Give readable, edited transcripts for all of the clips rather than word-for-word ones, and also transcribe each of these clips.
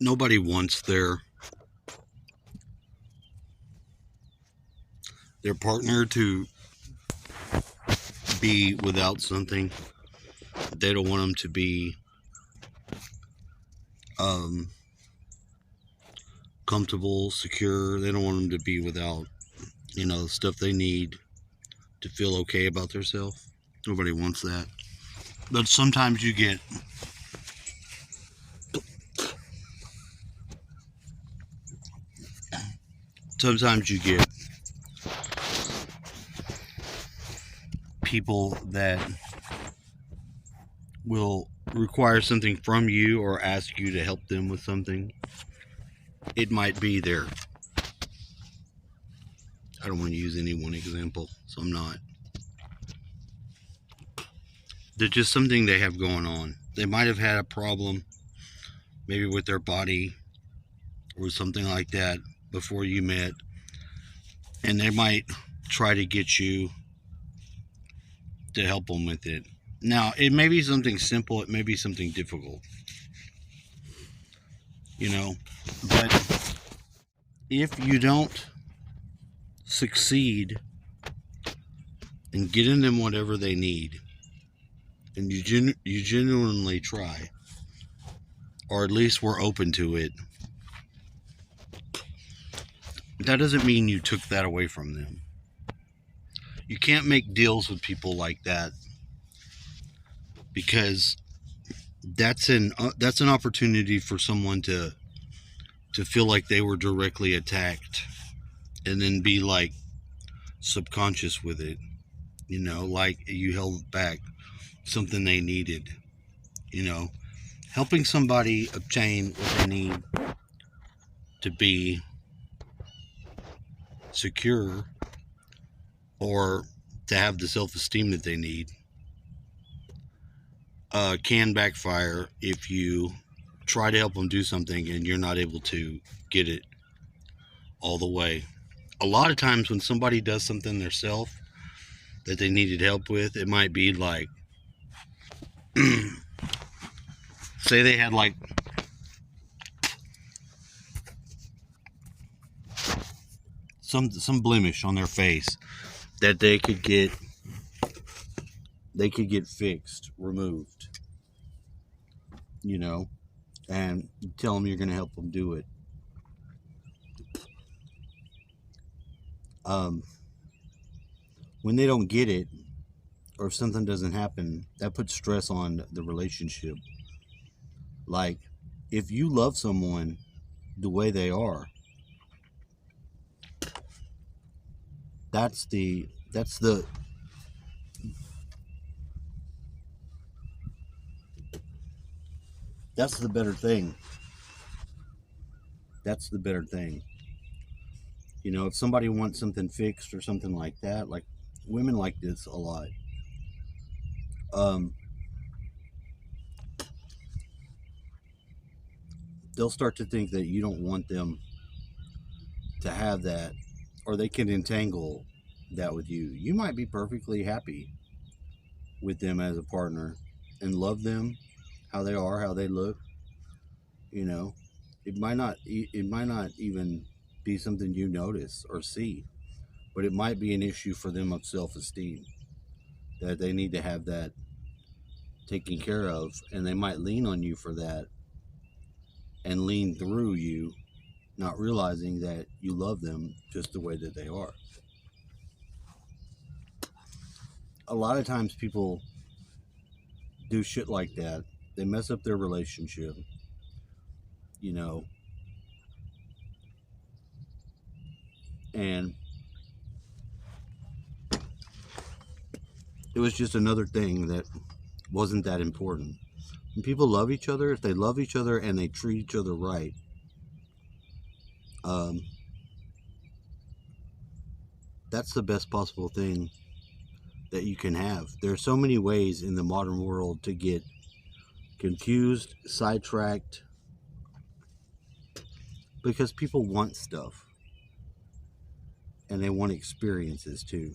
Nobody wants their partner to be without something. They don't want them to be um, comfortable, secure. They don't want them to be without, stuff they need to feel okay about themselves. Nobody wants that. But sometimes you get people that will require something from you or ask you to help them with something. It might be their, I don't want to use any one example, so I'm not. There's just something they have going on. They might have had a problem, maybe with their body or something like that before you met, and they might try to get you to help them with it. Now, it may be something simple, it may be something difficult, but if you don't succeed in getting them whatever they need, and you genuinely try, or at least we're open to it, that doesn't mean you took that away from them. You can't make deals with people like that, because that's an opportunity for someone to feel like they were directly attacked, and then be like subconscious with it, like you held back something they needed. Helping somebody obtain what they need to be secure, or to have the self-esteem that they need, can backfire if you try to help them do something and you're not able to get it all the way. A lot of times when somebody does something themselves that they needed help with, it might be like, say they had like some blemish on their face that they could get fixed, removed, and you tell them you're going to help them do it. When they don't get it, or if something doesn't happen, that puts stress on the relationship. Like, if you love someone the way they are, that's the better thing. That's the better thing. If somebody wants something fixed or something like that, like, women like this a lot. They'll start to think that you don't want them to have that, or they can entangle that with you. You might be perfectly happy with them as a partner and love them how they are, how they look. It might not even be something you notice or see, but it might be an issue for them of self-esteem, that they need to have that taken care of, and they might lean on you for that, and lean through you, not realizing that you love them just the way that they are. A lot of times people do shit like that. They mess up their relationship, you know, and it was just another thing that wasn't that important. When people love each other, if they love each other and they treat each other right, um, that's the best possible thing that you can have. There are so many ways in the modern world to get confused, sidetracked, because people want stuff and they want experiences too.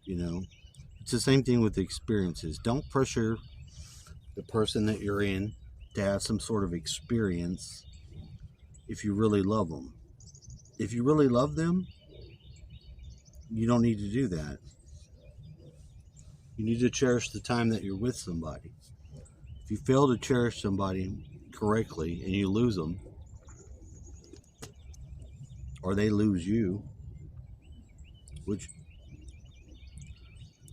It's the same thing with the experiences. Don't pressure the person that you're in to have some sort of experience if you really love them. If you really love them, you don't need to do that. You need to cherish the time that you're with somebody. If you fail to cherish somebody correctly and you lose them, or they lose you, which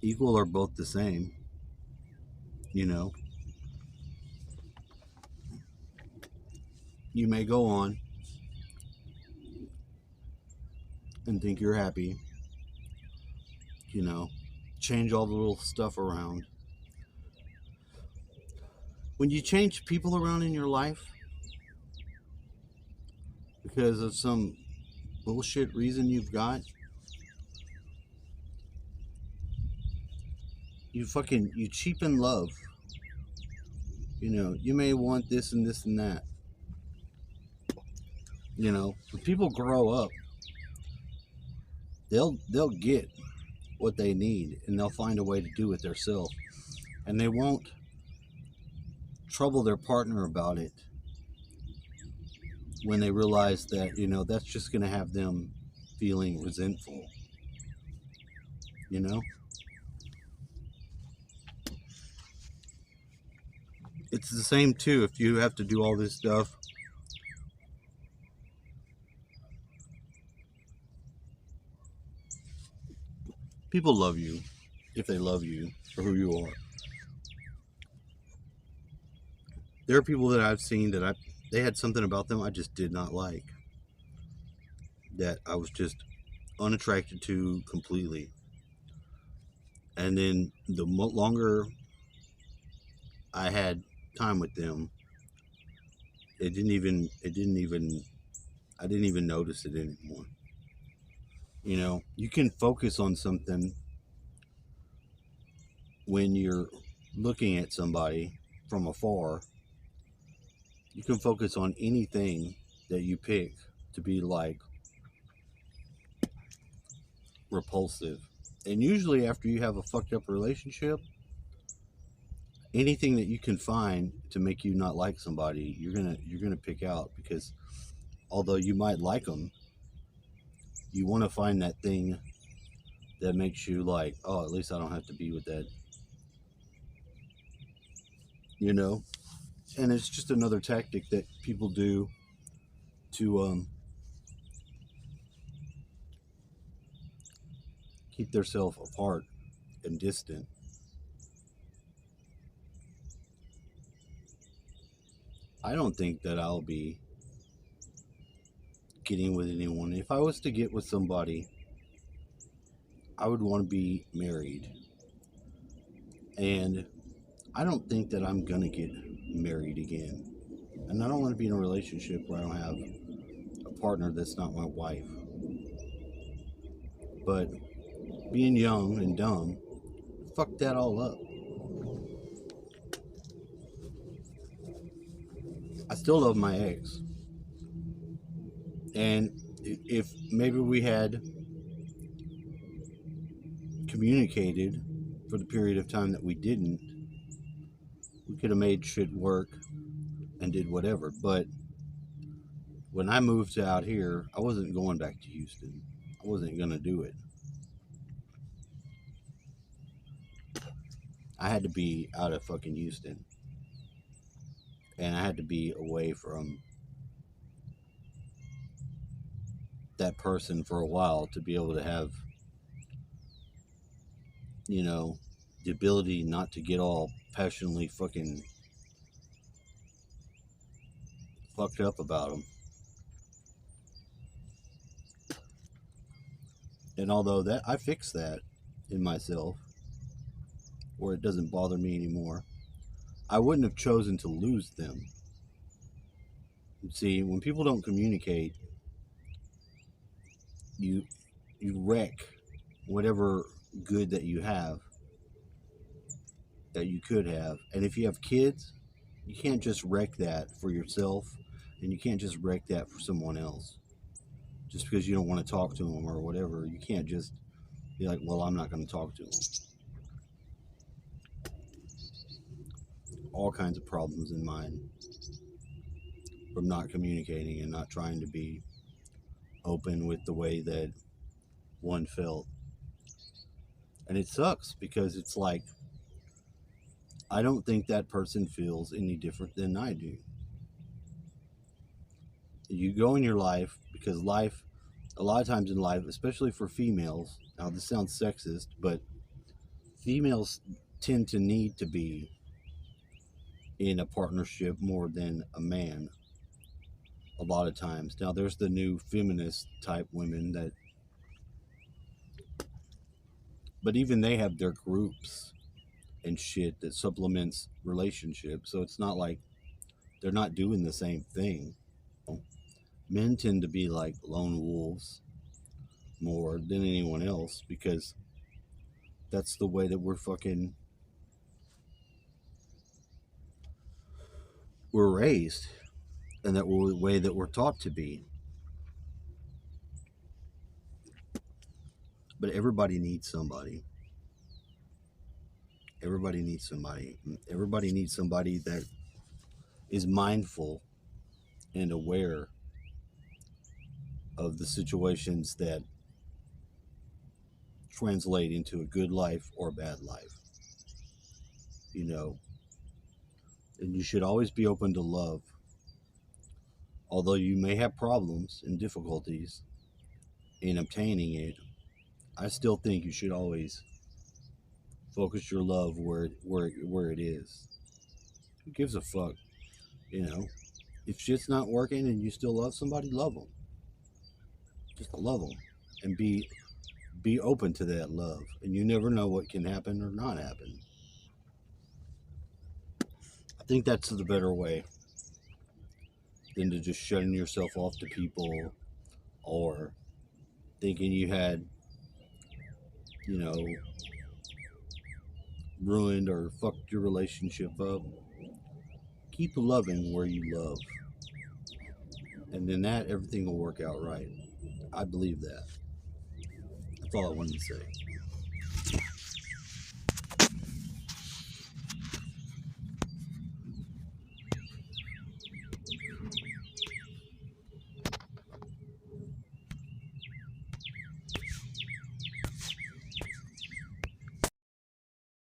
equal or both the same, you know, you may go on and think you're happy, you know, change all the little stuff around. When you change people around in your life because of some bullshit reason you've got, you cheapen love. You know, you may want this and this and that. You know, when people grow up, they'll get what they need and they'll find a way to do it themselves. And they won't trouble their partner about it when they realize that, you know, that's just going to have them feeling resentful. You know? It's the same too if you have to do all this stuff. People love you if they love you for who you are. There are people that I've seen that they had something about them I just did not like. That I was just unattracted to completely. And then the longer I had time with them, I didn't even notice it anymore. You know, you can focus on something when you're looking at somebody from afar. You can focus on anything that you pick to be like repulsive. And usually after you have a fucked up relationship, anything that you can find to make you not like somebody, you're gonna pick out, because although you might like them, you want to find that thing that makes you like, oh, at least I don't have to be with that, you know. And it's just another tactic that people do to keep themselves apart and distant. I don't think that I'll be getting with anyone. If I was to get with somebody, I would want to be married. And I don't think that I'm going to get married again. And I don't want to be in a relationship where I don't have a partner that's not my wife. But being young and dumb, fucked that all up. I still love my ex. And if maybe we had communicated for the period of time that we didn't, we could have made shit work and did whatever. But when I moved out here, I wasn't going back to Houston. I wasn't going to do it. I had to be out of fucking Houston. And I had to be away from that person for a while to be able to have, you know, the ability not to get all passionately fucking fucked up about them. And although that I fixed that in myself, where it doesn't bother me anymore, I wouldn't have chosen to lose them. See, when people don't communicate, you wreck whatever good that you have, that you could have. And if you have kids, you can't just wreck that for yourself, and you can't just wreck that for someone else. Just because you don't want to talk to them or whatever, you can't just be like, well, I'm not going to talk to them. All kinds of problems in mind. from not communicating and not trying to be open with the way that one felt. And it sucks because it's like, I don't think that person feels any different than I do. You go in your life because life, a lot of times in life, especially for females, now this sounds sexist, but females tend to need to be in a partnership more than a man a lot of times. Now there's the new feminist type women that, but even they have their groups and shit that supplements relationships. So it's not like they're not doing the same thing. Men tend to be like lone wolves more than anyone else because that's the way that we're raised, and that way that we're taught to be. But everybody needs somebody. Everybody needs somebody. Everybody needs somebody that is mindful and aware of the situations that translate into a good life or a bad life. You know, and you should always be open to love. Although you may have problems and difficulties in obtaining it, I still think you should always focus your love where it is. Who gives a fuck? You know, if shit's not working and you still love somebody, love them. Just love them, and be open to that love. And you never know what can happen or not happen. I think that's the better way than to just shutting yourself off to people or thinking you had, you know, ruined or fucked your relationship up. Keep loving where you love, and then that everything will work out right. I believe that. That's all I wanted to say.